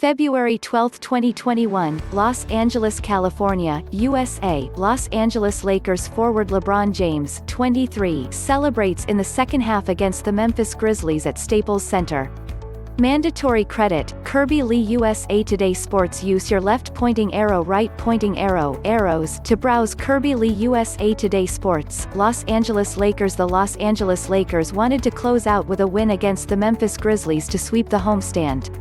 February 12, 2021, Los Angeles, California, USA. Los Angeles Lakers forward LeBron James, 23, celebrates in the second half against the Memphis Grizzlies at Staples Center. Mandatory credit, Kirby Lee-USA TODAY SportsUse your left-pointing arrow right-pointing arrow arrows to browse Kirby Lee-USA TODAY Sports. Los Angeles Lakers. The Los Angeles Lakers wanted to close out with a win against the Memphis Grizzlies to sweep the homestand.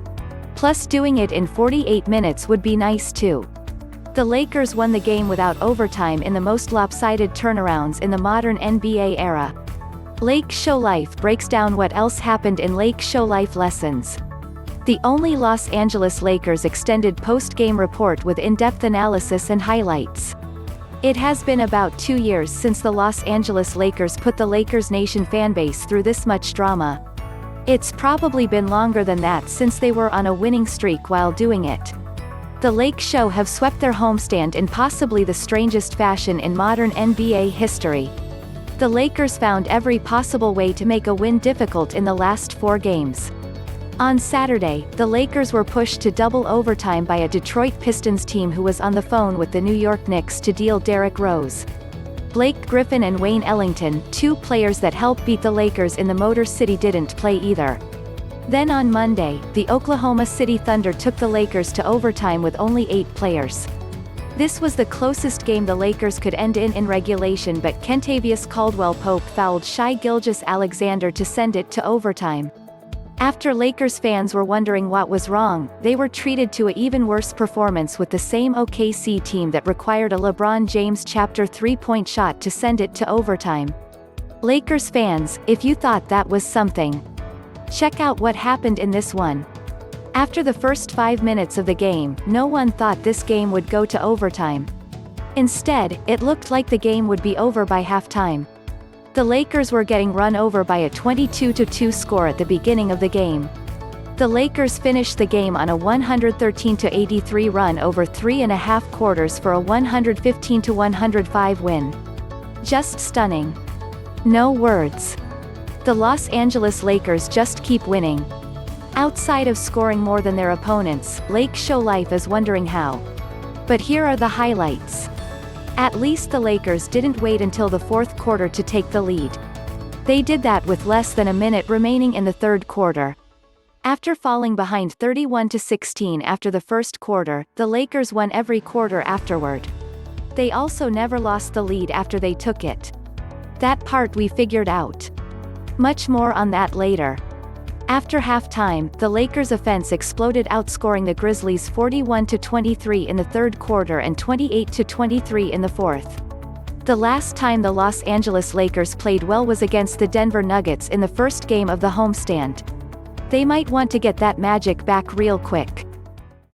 Plus doing it in 48 minutes would be nice too. The Lakers won the game without overtime in the most lopsided turnarounds in the modern NBA era. Lake Show Life breaks down what else happened in Lake Show Life lessons. The only Los Angeles Lakers extended post-game report with in-depth analysis and highlights. It has been about 2 years since the Los Angeles Lakers put the Lakers Nation fanbase through this much drama. It's probably been longer than that since they were on a winning streak while doing it. The Lake Show have swept their homestand in possibly the strangest fashion in modern NBA history. The Lakers found every possible way to make a win difficult in the last 4 games. On Saturday, the Lakers were pushed to double overtime by a Detroit Pistons team who was on the phone with the New York Knicks to deal Derrick Rose. Griffin and Wayne Ellington, 2 players that helped beat the Lakers in the Motor City, didn't play either. Then on Monday, the Oklahoma City Thunder took the Lakers to overtime with only 8 players. This was the closest game the Lakers could end in regulation, but Kentavious Caldwell-Pope fouled Shai Gilgeous-Alexander to send it to overtime. After Lakers fans were wondering what was wrong, they were treated to an even worse performance with the same OKC team that required a LeBron James Chapter 3-point shot to send it to overtime. Lakers fans, if you thought that was something, check out what happened in this one. After the first 5 minutes of the game, no one thought this game would go to overtime. Instead, it looked like the game would be over by halftime. The Lakers were getting run over by a 22-2 score at the beginning of the game. The Lakers finished the game on a 113-83 run over 3.5 quarters for a 115-105 win. Just stunning. No words. The Los Angeles Lakers just keep winning. Outside of scoring more than their opponents, Lake Show Life is wondering how. But here are the highlights. At least the Lakers didn't wait until the 4th quarter to take the lead. They did that with less than a minute remaining in the 3rd quarter. After falling behind 31-16 after the 1st quarter, the Lakers won every quarter afterward. They also never lost the lead after they took it. That part we figured out. Much more on that later. After halftime, the Lakers' offense exploded, outscoring the Grizzlies 41-23 in the 3rd quarter and 28-23 in the 4th. The last time the Los Angeles Lakers played well was against the Denver Nuggets in the first game of the homestand. They might want to get that magic back real quick.